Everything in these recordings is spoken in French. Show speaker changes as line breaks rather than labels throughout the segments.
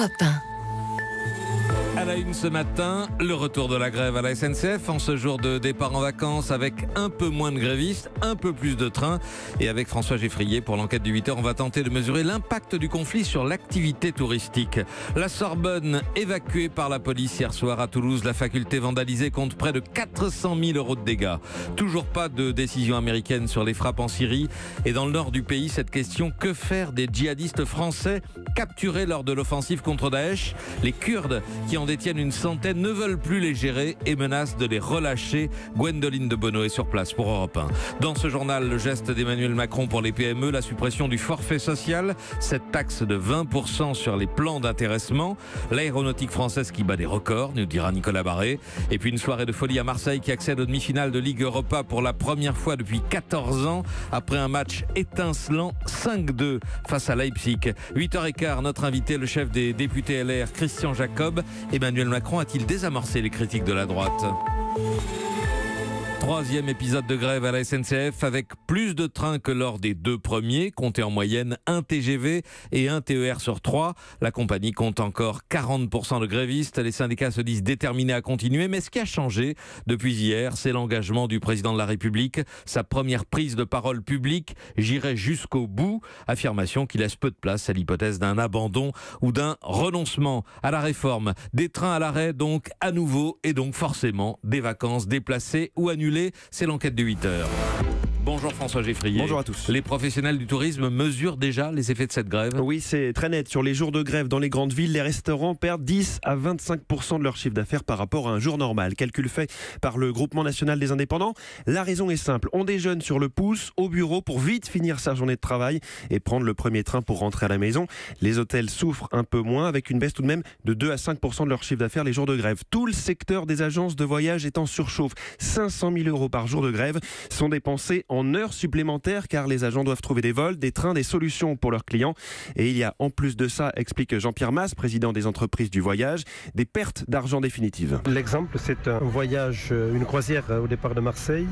Europe 1.
À la une ce matin, le retour de la grève à la SNCF en ce jour de départ en vacances avec un peu moins de grévistes, un peu plus de trains. Et avec François Geffrier pour l'enquête du 8h, on va tenter de mesurer l'impact du conflit sur l'activité touristique. La Sorbonne évacuée par la police hier soir à Toulouse. La faculté vandalisée compte près de 400 000 euros de dégâts. Toujours pas de décision américaine sur les frappes en Syrie. Et dans le nord du pays, cette question, que faire des djihadistes français capturés lors de l'offensive contre Daesh? Les Kurdes qui en détiennent une centaine ne veulent plus les gérer et menacent de les relâcher. Gwendoline de Bono est sur place pour Europe 1. Dans ce journal, le geste d'Emmanuel Macron pour les PME, la suppression du forfait social, cette taxe de 20% sur les plans d'intéressement, l'aéronautique française qui bat des records, nous dira Nicolas Barré, et puis une soirée de folie à Marseille qui accède aux demi-finales de Ligue Europa pour la première fois depuis 14 ans, après un match étincelant 5-2 face à Leipzig. 8h15, notre invité, le chef des députés LR, Christian Jacob. Emmanuel Macron a-t-il désamorcé les critiques de la droite ? Troisième épisode de grève à la SNCF avec plus de trains que lors des deux premiers, comptez en moyenne un TGV et un TER sur 3. La compagnie compte encore 40% de grévistes. Les syndicats se disent déterminés à continuer, mais ce qui a changé depuis hier, c'est l'engagement du président de la République. Sa première prise de parole publique, j'irai jusqu'au bout. Affirmation qui laisse peu de place à l'hypothèse d'un abandon ou d'un renoncement à la réforme. Des trains à l'arrêt donc à nouveau et donc forcément des vacances déplacées ou annulées. C'est l'enquête de 8h. Bonjour François Geffrier.
Bonjour à tous.
Les professionnels du tourisme mesurent déjà les effets de cette grève ?
Oui, c'est très net. Sur les jours de grève dans les grandes villes, les restaurants perdent 10 à 25% de leur chiffre d'affaires par rapport à un jour normal. Calcul fait par le Groupement national des indépendants. La raison est simple. On déjeune sur le pouce au bureau pour vite finir sa journée de travail et prendre le premier train pour rentrer à la maison. Les hôtels souffrent un peu moins avec une baisse tout de même de 2 à 5% de leur chiffre d'affaires les jours de grève. Tout le secteur des agences de voyage est en surchauffe. 500 000 euros par jour de grève sont dépensés en heures supplémentaires car les agents doivent trouver des vols, des trains, des solutions pour leurs clients. Et il y a en plus de ça, explique Jean-Pierre Mas, président des entreprises du voyage, des pertes d'argent définitives.
L'exemple, c'est un voyage, une croisière au départ de Marseille.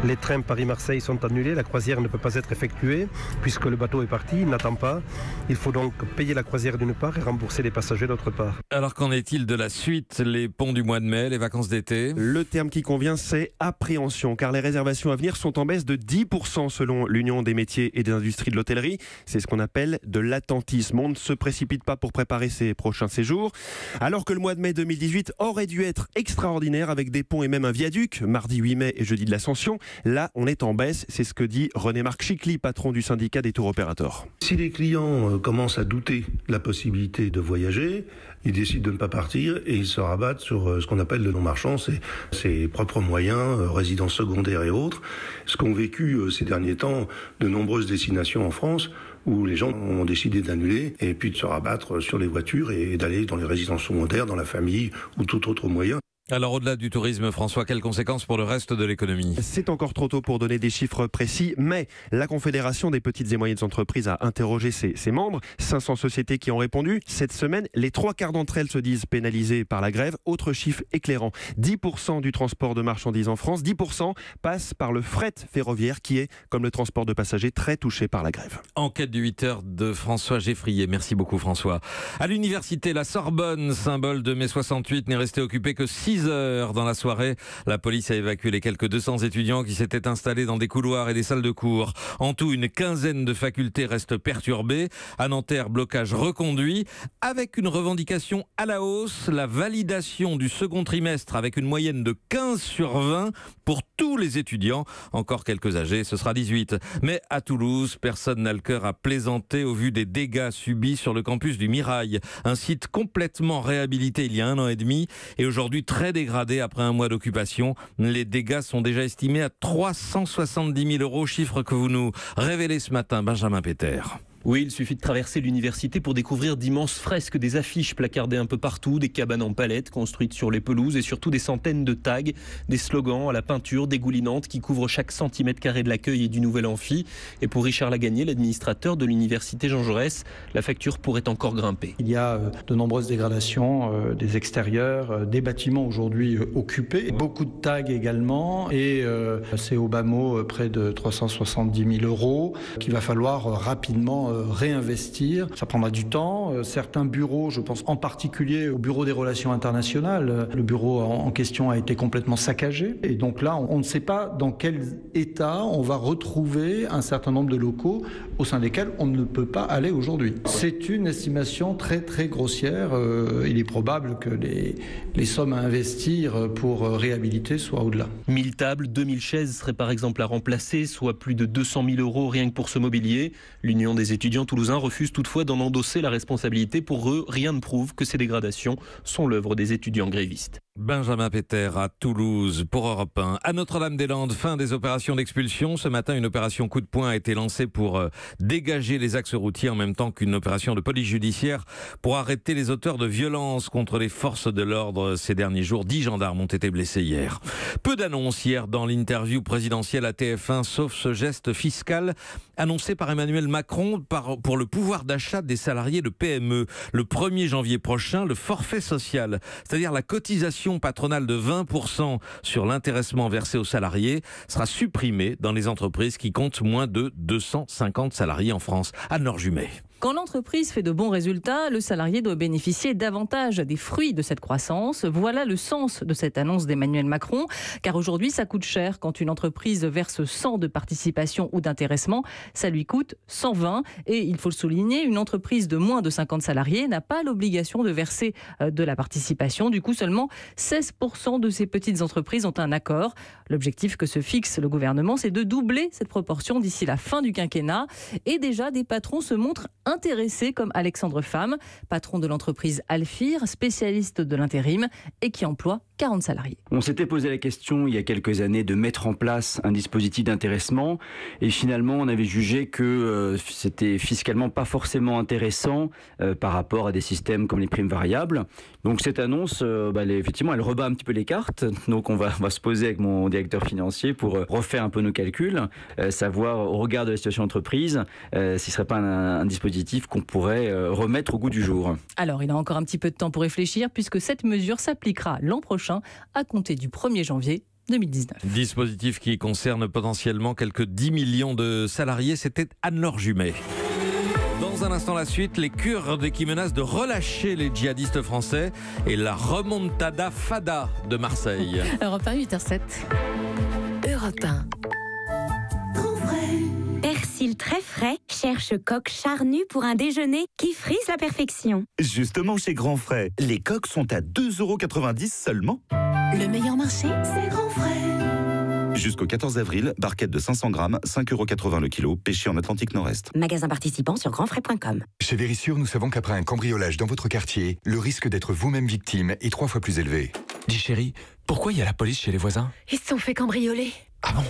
Les trains Paris-Marseille sont annulés, la croisière ne peut pas être effectuée puisque le bateau est parti, il n'attend pas. Il faut donc payer la croisière d'une part et rembourser les passagers d'autre part.
Alors qu'en est-il de la suite? Les ponts du mois de mai, les vacances d'été?
Le terme qui convient, c'est appréhension, car les réservations à venir sont en baisse de 10% selon l'Union des métiers et des industries de l'hôtellerie. C'est ce qu'on appelle de l'attentisme. On ne se précipite pas pour préparer ses prochains séjours. Alors que le mois de mai 2018 aurait dû être extraordinaire avec des ponts et même un viaduc, mardi 8 mai et jeudi de l'Ascension, là on est en baisse. C'est ce que dit René-Marc Chicly, patron du syndicat des tours opérateurs.
Si les clients commencent à douter de la possibilité de voyager, ils décident de ne pas partir et ils se rabattent sur ce qu'on appelle le non-marchand, c'est ses propres moyens, résidences secondaires et autres. Ce qu'ont vécu ces derniers temps de nombreuses destinations en France où les gens ont décidé d'annuler et puis de se rabattre sur les voitures et d'aller dans les résidences secondaires, dans la famille ou tout autre moyen.
Alors au-delà du tourisme, François, quelles conséquences pour le reste de l'économie?
C'est encore trop tôt pour donner des chiffres précis, mais la Confédération des petites et moyennes entreprises a interrogé ses membres, 500 sociétés qui ont répondu. Cette semaine, les 3/4 d'entre elles se disent pénalisées par la grève. Autre chiffre éclairant, 10% du transport de marchandises en France, 10% passe par le fret ferroviaire qui est, comme le transport de passagers, très touché par la grève.
Enquête du 8h de François Geffrier. Merci beaucoup François. À l'université, la Sorbonne, symbole de mai 68, n'est resté occupé que 6 heures dans la soirée. La police a évacué les quelques 200 étudiants qui s'étaient installés dans des couloirs et des salles de cours. En tout, une quinzaine de facultés restent perturbées. À Nanterre, blocage reconduit avec une revendication à la hausse, la validation du second trimestre avec une moyenne de 15 sur 20 pour tous les étudiants. Encore quelques âgés, ce sera 18. Mais à Toulouse, personne n'a le cœur à plaisanter au vu des dégâts subis sur le campus du Mirail. Un site complètement réhabilité il y a 1 an et demi et aujourd'hui très dégradé après un mois d'occupation. Les dégâts sont déjà estimés à 370 000 euros, chiffre que vous nous révélez ce matin, Benjamin Péter.
Oui, il suffit de traverser l'université pour découvrir d'immenses fresques, des affiches placardées un peu partout, des cabanes en palettes construites sur les pelouses et surtout des centaines de tags, des slogans à la peinture dégoulinante qui couvrent chaque centimètre carré de l'accueil et du nouvel amphi. Et pour Richard Lagagné, l'administrateur de l'université Jean Jaurès, la facture pourrait encore grimper.
Il y a de nombreuses dégradations des extérieurs, des bâtiments aujourd'hui occupés, beaucoup de tags également et c'est au bas mot près de 370 000 euros qu'il va falloir rapidement réinvestir. Ça prendra du temps. Certains bureaux, je pense en particulier au bureau des relations internationales, le bureau en question a été complètement saccagé. Et donc là, on ne sait pas dans quel état on va retrouver un certain nombre de locaux au sein desquels on ne peut pas aller aujourd'hui. C'est une estimation très très grossière. Il est probable que les sommes à investir pour réhabiliter soient au-delà.
1000 tables, 2000 chaises seraient par exemple à remplacer, soit plus de 200 000 € rien que pour ce mobilier. L'Union des étudiants toulousains refuse toutefois d'en endosser la responsabilité. Pour eux, rien ne prouve que ces dégradations sont l'œuvre des étudiants grévistes.
Benjamin Péter à Toulouse pour Europe 1. À Notre-Dame-des-Landes, fin des opérations d'expulsion. Ce matin, une opération coup de poing a été lancée pour dégager les axes routiers en même temps qu'une opération de police judiciaire pour arrêter les auteurs de violences contre les forces de l'ordre ces derniers jours. 10 gendarmes ont été blessés hier. Peu d'annonces hier dans l'interview présidentielle à TF1, sauf ce geste fiscal annoncé par Emmanuel Macron pour le pouvoir d'achat des salariés de PME. Le 1er janvier prochain, le forfait social, c'est-à-dire la cotisation patronale de 20% sur l'intéressement versé aux salariés, sera supprimé dans les entreprises qui comptent moins de 250 salariés en France. Anne-Laure Jumet.
Quand l'entreprise fait de bons résultats, le salarié doit bénéficier davantage des fruits de cette croissance. Voilà le sens de cette annonce d'Emmanuel Macron, car aujourd'hui ça coûte cher. Quand une entreprise verse 100 de participation ou d'intéressement, ça lui coûte 120. Et il faut le souligner, une entreprise de moins de 50 salariés n'a pas l'obligation de verser de la participation. Du coup, seulement 16% de ces petites entreprises ont un accord. L'objectif que se fixe le gouvernement, c'est de doubler cette proportion d'ici la fin du quinquennat. Et déjà, des patrons se montrent intéressés, comme Alexandre Pham, patron de l'entreprise Alfir, spécialiste de l'intérim et qui emploie 40 salariés.
On s'était posé la question il y a quelques années de mettre en place un dispositif d'intéressement et finalement on avait jugé que c'était fiscalement pas forcément intéressant par rapport à des systèmes comme les primes variables. Donc cette annonce, effectivement, elle rebat un petit peu les cartes. Donc on va se poser avec mon directeur financier pour refaire un peu nos calculs, savoir au regard de la situation d'entreprise, si ce ne serait pas un dispositif qu'on pourrait remettre au goût du jour.
Alors il a encore un petit peu de temps pour réfléchir puisque cette mesure s'appliquera l'an prochain à compter du 1er janvier 2019.
Dispositif qui concerne potentiellement quelques 10 millions de salariés. C'était Anne-Laure Jumet. Dans un instant, la suite, les Kurdes qui menacent de relâcher les djihadistes français et la remontada fada de Marseille.
Europe 1, 8h07. Europe 1.
Persil très frais cherche coq charnu pour un déjeuner qui frise la perfection.
Justement chez Grand Frais, les coques sont à 2,90 € seulement.
Le meilleur marché, c'est Grand Frais.
Jusqu'au 14 avril, barquette de 500 grammes, 5,80 € le kilo, pêché en Atlantique Nord-Est.
Magasin participant sur grandfrais.com.
Chez Vérissure, nous savons qu'après un cambriolage dans votre quartier, le risque d'être vous-même victime est 3 fois plus élevé.
Dis chérie, pourquoi il y a la police chez les voisins?
Ils se sont fait cambrioler.
Ah bon?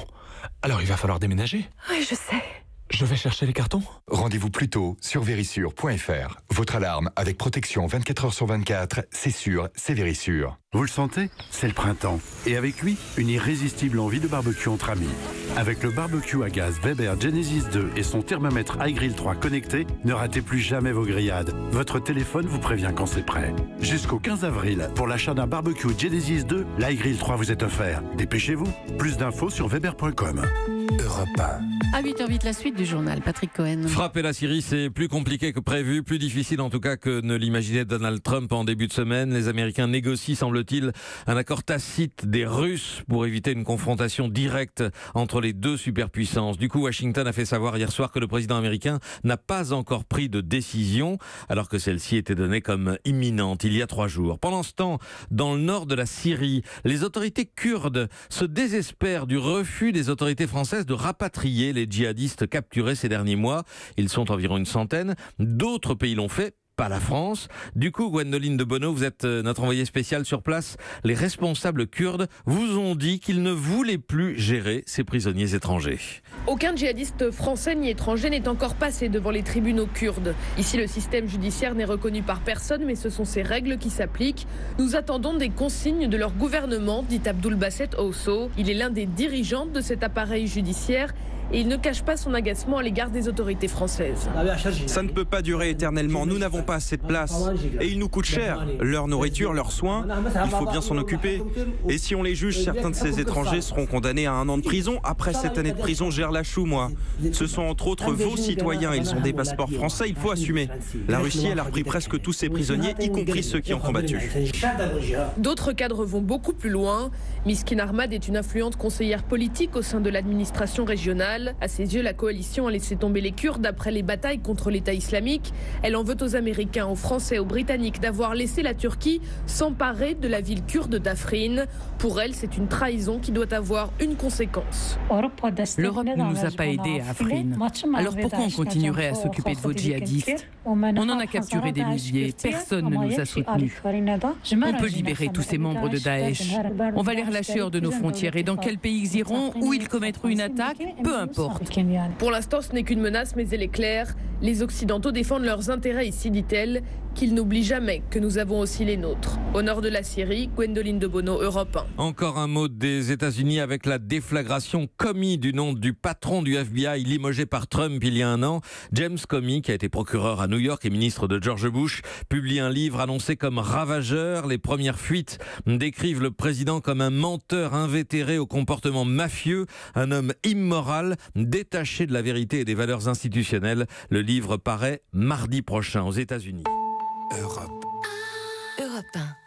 Alors il va falloir déménager?
Oui, je sais.
Je vais chercher les cartons.
Rendez-vous plus tôt sur vérissure.fr. Votre alarme avec protection 24 h sur 24, c'est sûr, c'est Vérissure.
Vous le sentez? C'est le printemps. Et avec lui, une irrésistible envie de barbecue entre amis. Avec le barbecue à gaz Weber Genesis 2 et son thermomètre iGrill 3 connecté, ne ratez plus jamais vos grillades. Votre téléphone vous prévient quand c'est prêt. Jusqu'au 15 avril, pour l'achat d'un barbecue Genesis 2, l'iGrill 3 vous est offert. Dépêchez-vous. Plus d'infos sur weber.com.
Europe 1.
À 8h08, la suite du journal. Patrick Cohen.
Frapper la Syrie, c'est plus compliqué que prévu, plus difficile en tout cas que ne l'imaginait Donald Trump en début de semaine. Les Américains négocient, semble-t-il, un accord tacite des Russes pour éviter une confrontation directe entre les deux superpuissances. Du coup, Washington a fait savoir hier soir que le président américain n'a pas encore pris de décision, alors que celle-ci était donnée comme imminente il y a 3 jours. Pendant ce temps, dans le nord de la Syrie, les autorités kurdes se désespèrent du refus des autorités françaises de rapatrier les djihadistes capturés ces derniers mois. Ils sont environ une centaine. D'autres pays l'ont fait, pas la France. Du coup, Gwendoline de Bono, vous êtes notre envoyée spéciale sur place. Les responsables kurdes vous ont dit qu'ils ne voulaient plus gérer ces prisonniers étrangers.
Aucun djihadiste français ni étranger n'est encore passé devant les tribunaux kurdes. Ici, le système judiciaire n'est reconnu par personne, mais ce sont ces règles qui s'appliquent. Nous attendons des consignes de leur gouvernement, dit Abdul Basset Osso. Il est l'un des dirigeants de cet appareil judiciaire et il ne cache pas son agacement à l'égard des autorités françaises.
Ça ne peut pas durer éternellement, nous n'avons pas assez de place et ils nous coûtent cher. Leur nourriture, leurs soins, il faut bien s'en occuper. Et si on les juge, certains de ces étrangers seront condamnés à 1 an de prison. Après cette année de prison, gère la chou, moi. Ce sont entre autres vos citoyens, ils ont des passeports français, il faut assumer. La Russie, elle a repris presque tous ses prisonniers, y compris ceux qui ont combattu.
D'autres cadres vont beaucoup plus loin. Miskin Ahmad est une influente conseillère politique au sein de l'administration régionale. À ses yeux, la coalition a laissé tomber les Kurdes après les batailles contre l'État islamique. Elle en veut aux Américains, aux Français, aux Britanniques d'avoir laissé la Turquie s'emparer de la ville kurde d'Afrin. Pour elle, c'est une trahison qui doit avoir une conséquence.
L'Europe ne nous a pas aidés à Afrin. Alors pourquoi on continuerait à s'occuper de vos djihadistes? On en a capturé des milliers, personne ne nous a soutenus. On peut libérer tous ces membres de Daesh. On va les relâcher hors de nos frontières. Et dans quel pays ils iront, où ils commettront une attaque, peu importe.
Pour l'instant, ce n'est qu'une menace, mais elle est claire. Les Occidentaux défendent leurs intérêts ici, dit-elle, qu'ils n'oublient jamais que nous avons aussi les nôtres. Au nord de la Syrie, Gwendoline de Bono, Europe 1.
Encore un mot des États-Unis avec la déflagration Comey du nom du patron du FBI limogé par Trump il y a 1 an. James Comey, qui a été procureur à New York et ministre de George Bush, publie un livre annoncé comme ravageur. Les premières fuites décrivent le président comme un menteur invétéré au comportement mafieux, un homme immoral, détaché de la vérité et des valeurs institutionnelles. Le livre paraît mardi prochain aux États-Unis.
Europe 1.